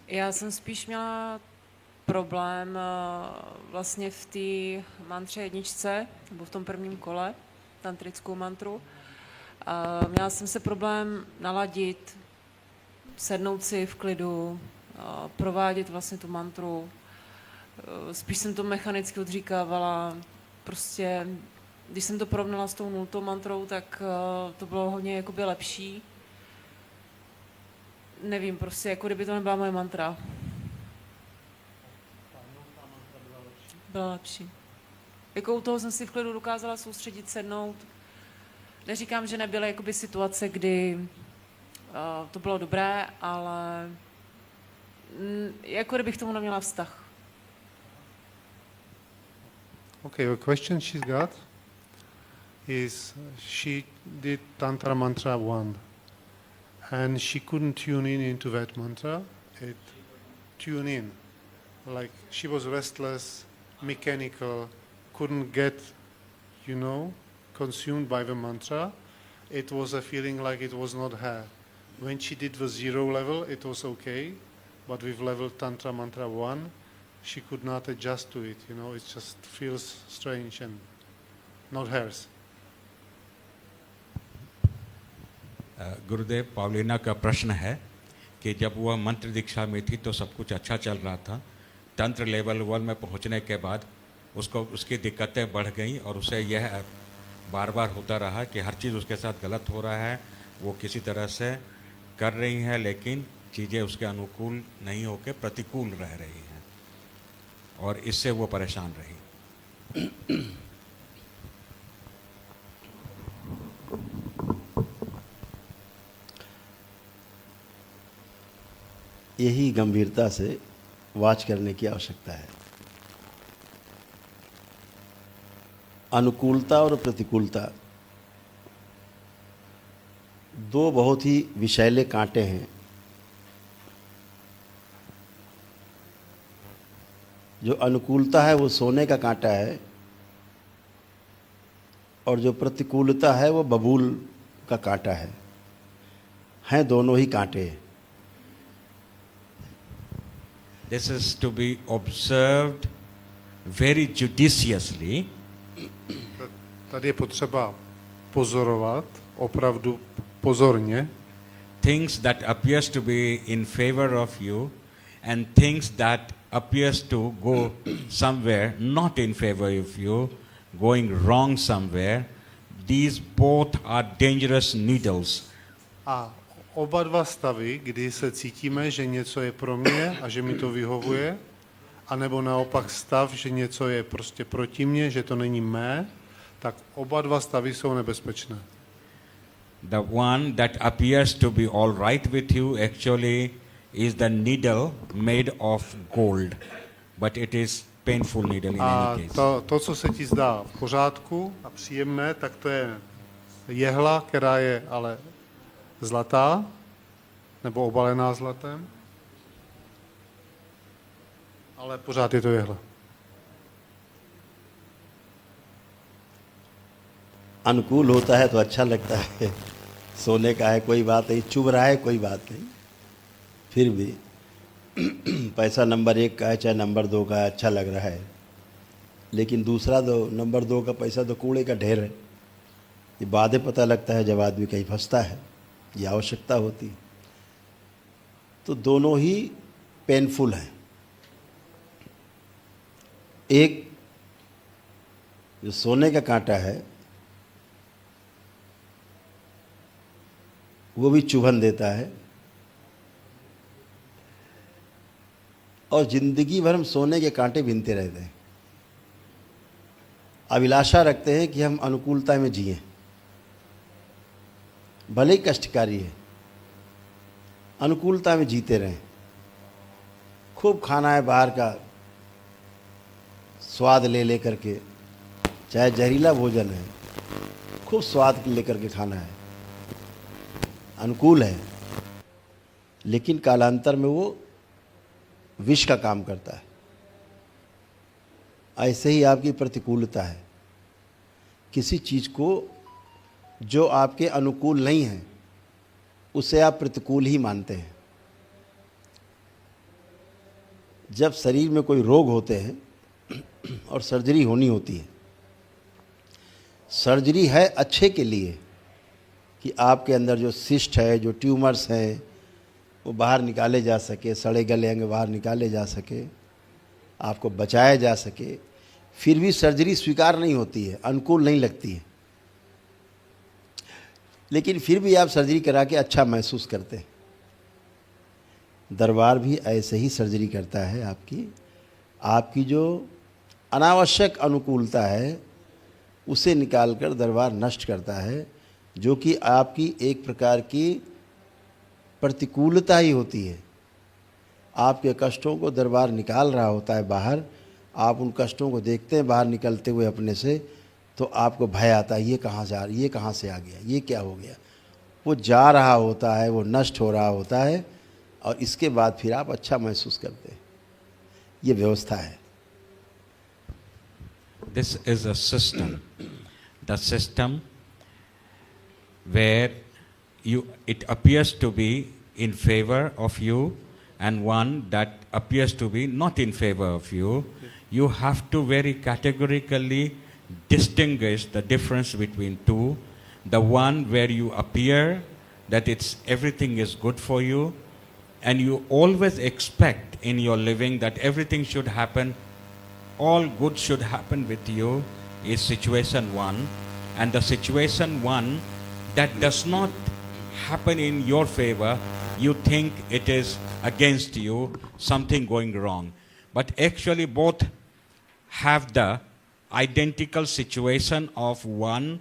Já jsem spíš měla problém vlastně v té mantře jedničce, nebo v tom prvním kole, tantrickou mantru. Měla jsem se problém naladit, sednout si v klidu, provádět vlastně tu mantru. Spíš jsem to mechanicky odříkávala. Prostě, když jsem to porovnala s tou nultou mantrou, tak to bylo hodně jakoby lepší. Nevím, prostě jako kdyby to nebyla moje mantra. Byla lepší. Jako u toho jsem si v klidu dokázala soustředit, sednout. Neříkám, že nebyly jakoby situace, kdy to bylo dobré, ale jako kdybych tomu neměla vztah. Okay, the question she's got is she did Tantra Mantra 1 and she couldn't tune in into that mantra. It tune in. Like she was restless, mechanical, couldn't get, consumed by the mantra. It was a feeling like it was not her. When she did the 0 level, it was okay, but with level Tantra Mantra 1, she could not adjust to it, it just feels strange and not hers. गुरुदेव, पावलीना का प्रश्न है कि जब वह मंत्र दीक्षा में थी तो सब कुछ अच्छा चल रहा था। तंत्र लेवल 1 में पहुंचने के बाद उसकी दिक्कतें बढ़ गईं और उसे यह बार बार होता रहा कि हर चीज़ उसके साथ गलत हो रहा है। वो किसी तरह से कर रही हैं लेकिन चीज़ें उसके अनुकूल नहीं होकर प्रतिकूल रह रही हैं और इससे वो परेशान रही। यही गंभीरता से वाच करने की आवश्यकता है। अनुकूलता और प्रतिकूलता दो बहुत ही विषैले कांटे हैं जो अनुकूलता है वो सोने का कांटा है और जो प्रतिकूलता है वो बबूल का कांटा है। हैं दोनों ही कांटे। This is to be observed very judiciously. Tady je potřeba pozorovat opravdu pozorně. Things that appears to be in favor of you and things that appears to go somewhere not in favor of you, going wrong somewhere. These both are dangerous needles. A oba dva stavy, kdy se cítíme, že něco je pro mě a že mi to vyhovuje, anebo naopak stav, že něco je prostě proti mně, že to není mé, tak oba dva stavy jsou nebezpečné. The one that appears to be all right with you actually is the needle made of gold, but it is painful needle in A any case. to, co se ti zdá v pořádku a příjemné, tak to je jehla, která je ale zlatá, nebo obalená zlatem, ale pořád je to jehla. अनुकूल होता है तो अच्छा लगता है, सोने का है कोई बात नहीं, चुभ रहा है कोई बात नहीं, फिर भी पैसा नंबर 1 का है चाहे नंबर 2 का है, अच्छा लग रहा है। लेकिन दूसरा नंबर 2 का पैसा तो कूड़े का ढेर है। ये बातें पता लगता है जब आदमी कहीं फंसता है, ये आवश्यकता होती है। तो दोनों ही पेनफुल हैं। एक जो सोने का कांटा है वो भी चुभन देता है और ज़िंदगी भर हम सोने के कांटे बीनते रहते हैं। अभिलाषा रखते हैं कि हम अनुकूलता में जिएं, भले ही कष्टकारी है, अनुकूलता में जीते रहें। खूब खाना है बाहर का, स्वाद ले करके, चाहे जहरीला भोजन है, खूब स्वाद लेकर के खाना है, अनुकूल है, लेकिन कालांतर में वो विष का काम करता है। ऐसे ही आपकी प्रतिकूलता है। किसी चीज़ को जो आपके अनुकूल नहीं है उसे आप प्रतिकूल ही मानते हैं। जब शरीर में कोई रोग होते हैं और सर्जरी होनी होती है, सर्जरी है अच्छे के लिए कि आपके अंदर जो सिस्ट है, जो ट्यूमर्स हैं, वो बाहर निकाले जा सके, सड़े गले अंग बाहर निकाले जा सके, आपको बचाया जा सके। फिर भी सर्जरी स्वीकार नहीं होती है, अनुकूल नहीं लगती है, लेकिन फिर भी आप सर्जरी करा के अच्छा महसूस करते हैं। दरबार भी ऐसे ही सर्जरी करता है आपकी जो अनावश्यक अनुकूलता है उसे निकालकर दरबार नष्ट करता है, जो कि आपकी एक प्रकार की प्रतिकूलता ही होती है। आपके कष्टों को दरबार निकाल रहा होता है बाहर, आप उन कष्टों को देखते हैं बाहर निकलते हुए अपने से, तो आपको भय आता है, ये कहाँ से आ गया, ये क्या हो गया। वो जा रहा होता है, वो नष्ट हो रहा होता है, और इसके बाद फिर आप अच्छा महसूस करते हैं। ये व्यवस्था है। This is a system. The system where it appears to be in favor of you and one that appears to be not in favor of you. You have to very categorically distinguish the difference between two. The one where you appear that everything is good for you, and you always expect in your living that everything should happen, all good should happen with you, is situation one. And the situation one that does not happen in your favor, you think it is against you, something going wrong. But actually both have the identical situation of one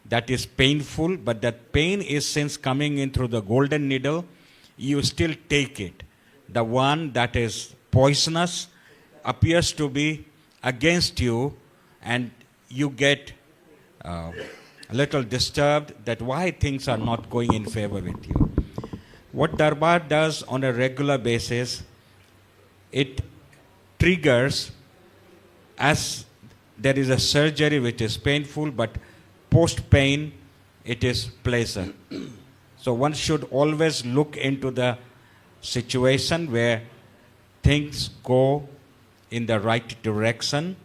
that is painful, but that pain is since coming in through the golden needle, you still take it. The one that is poisonous appears to be against you, and you get a little disturbed that why things are not going in favor with you. What Darbar does on a regular basis, it triggers, as there is a surgery which is painful, but post-pain it is pleasure. So one should always look into the situation where things go in the right direction,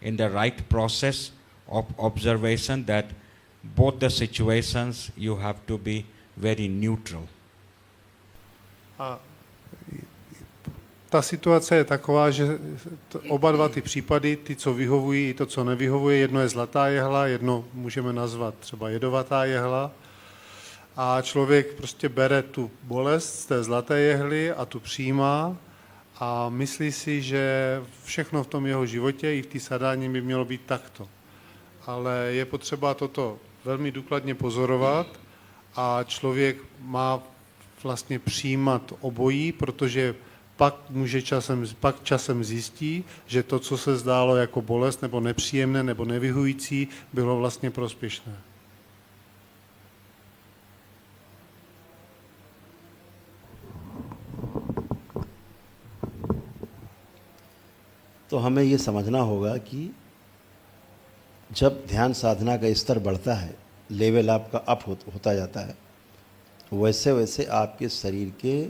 in the right process of observation, that both the situations you have to be very neutral. A ta situace je taková, že oba dva ty případy, ty, co vyhovují, i to, co nevyhovuje, jedno je zlatá jehla, jedno můžeme nazvat třeba jedovatá jehla. A člověk prostě bere tu bolest z té zlaté jehly a tu přijímá a myslí si, že všechno v tom jeho životě i v té sadání by mělo být takto. Ale je potřeba toto velmi důkladně pozorovat a člověk má vlastně přijímat obojí, protože pak časem zjistí, že to, co se zdálo jako bolest nebo nepříjemné nebo nevyhovující, bylo vlastně prospěšné. तो हमें ये समझना होगा कि जब ध्यान साधना का स्तर बढ़ता है, लेवल आपका अप होता जाता है, वैसे वैसे आपके शरीर के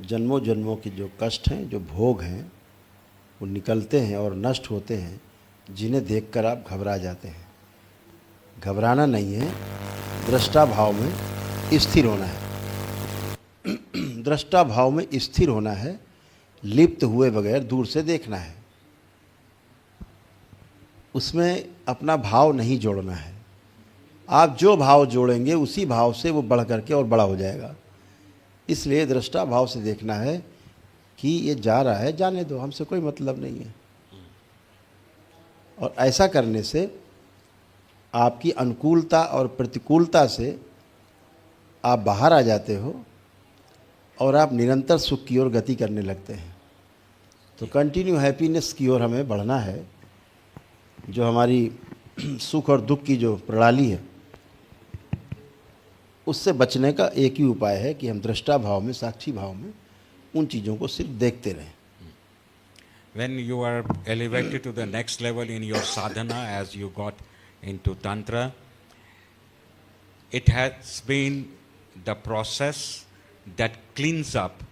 जन्मों जन्मों के जो कष्ट हैं, जो भोग हैं, वो निकलते हैं और नष्ट होते हैं, जिन्हें देखकर आप घबरा जाते हैं। घबराना नहीं है, दृष्टा भाव में स्थिर होना है। दृष्टा भाव में स्थिर होना है, लिप्त हुए बगैर दूर से देखना है। उसमें अपना भाव नहीं जोड़ना है। आप जो भाव जोड़ेंगे उसी भाव से वो बढ़ करके और बड़ा हो जाएगा। इसलिए दृष्टा भाव से देखना है कि ये जा रहा है, जाने दो, हमसे कोई मतलब नहीं है। और ऐसा करने से आपकी अनुकूलता और प्रतिकूलता से आप बाहर आ जाते हो और आप निरंतर सुख की ओर गति करने लगते हैं। तो कंटिन्यू हैप्पीनेस की ओर हमें बढ़ना है। जो हमारी सुख और दुख की जो प्रणाली है, उससे बचने का एक ही उपाय है कि हम दृष्टा भाव में, साक्षी भाव में उन चीज़ों को सिर्फ देखते रहें। When you are elevated to the next level in your sadhana, as you got into Tantra, it has been the process that cleans up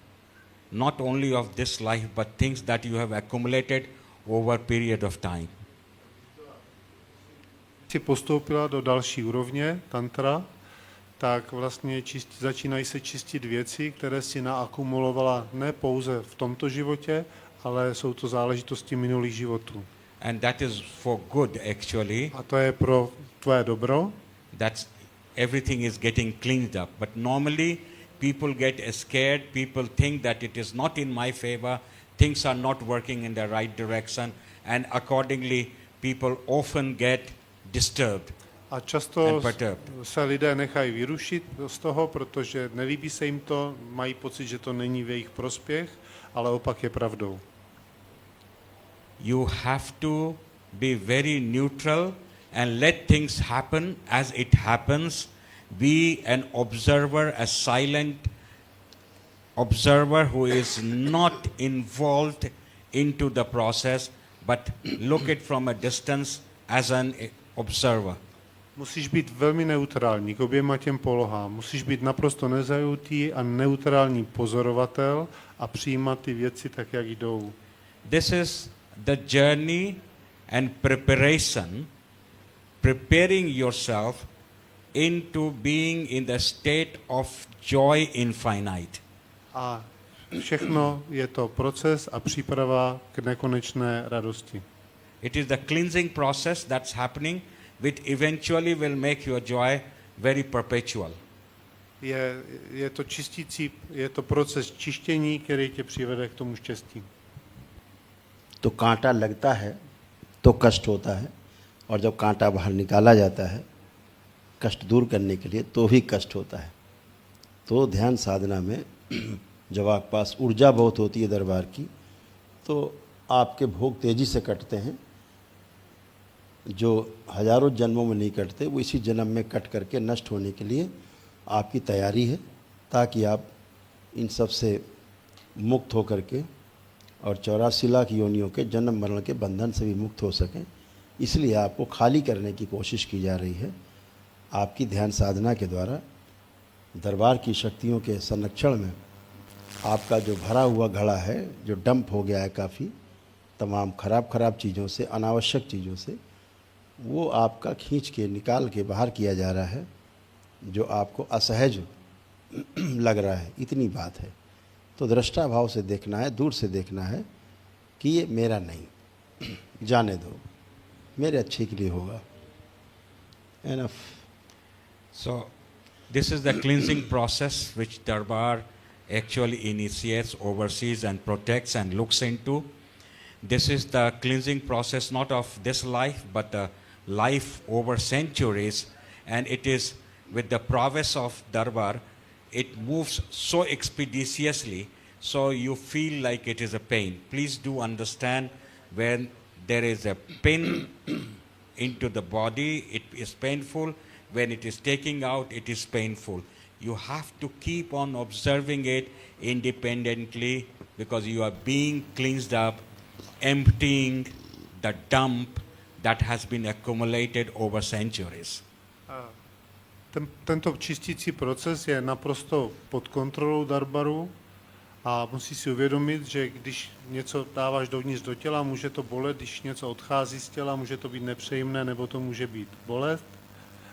not only of this life, but things that you have accumulated over a period of time. Si postoupila do další úrovně, tantra, tak vlastně začínají se čistit věci, které si naakumulovala ne pouze v tomto životě, ale jsou to záležitosti minulých životů. And that is for good, actually. A to je pro tvoje dobro. That's everything is getting cleaned up. But normally, people get scared. People think that it is not in my favor. Things are not working in the right direction. And accordingly, people often get disturbed. A často And perturbed. se lidé nechají vyrušit z toho, protože nelíbí se jim to, mají pocit, že to není v jejich prospěch, ale opak je pravdou. You have to be very neutral and let things happen as it happens. Be an observer, a silent observer who is not involved into the process, but look it from a distance as an observer. Musíš být velmi neutrální k oběma těm polohám. Musíš být naprosto nezaujatý a neutrální pozorovatel a přijímat ty věci tak, jak jdou. This is the journey and preparation, preparing yourself into being in the state of joy infinite. A všechno je to proces a příprava k nekonečné radosti. It is the cleansing process that's happening, which eventually will make your joy very perpetual. Je to čistící, je to proces čištění, který tě přivede k tomu štěstí. तो कांटा लगता है तो कष्ट होता है, और जब कांटा बाहर निकाला जाता है कष्ट दूर करने के लिए तो भी कष्ट होता है। तो ध्यान साधना में जब आपके पास ऊर्जा बहुत होती है दरबार की, तो आपके भोग तेज़ी से कटते हैं। जो हजारों जन्मों में नहीं कटते, वो इसी जन्म में कट करके नष्ट होने के लिए आपकी तैयारी है, ताकि आप इन सब से मुक्त हो करके और 84 लाख योनियों के जन्म मरण के बंधन से भी मुक्त हो सकें। इसलिए आपको खाली करने की कोशिश की जा रही है। आपकी ध्यान साधना के द्वारा दरबार की शक्तियों के संरक्षण में आपका जो भरा हुआ घड़ा है, जो डंप हो गया है काफ़ी तमाम खराब चीज़ों से, अनावश्यक चीज़ों से, वो आपका खींच के निकाल के बाहर किया जा रहा है, जो आपको असहज लग रहा है। इतनी बात है। तो दृष्टा भाव से देखना है, दूर से देखना है कि ये मेरा नहीं, जाने दो, मेरे अच्छे के लिए होगा। Enough. So, this is the cleansing process which Darbar actually initiates, oversees, and protects and looks into. This is the cleansing process not of this life, but the life over centuries, and it is with the prowess of Darbar. It moves so expeditiously, so you feel like it is a pain. Please do understand, when there is a pin into the body, it is painful. When it is taking out, it is painful. You have to keep on observing it independently, because you are being cleansed up, emptying the dump that has been accumulated over centuries. Tento čistící proces je naprosto pod kontrolou Darbaru a musí si uvědomit, že když něco dáváš dovnitř do těla, může to bolet, když něco odchází z těla, může to být nepříjemné, nebo to může být bolet,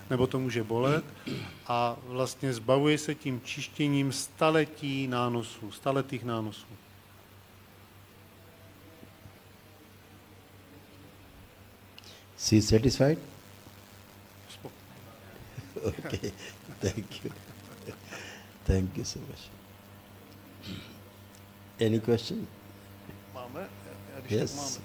nebo to může bolet, a vlastně zbavuje se tím čištěním staletých nánosů. She is satisfied? Okay, thank you. Thank you so much. Any question? Máme? Yes.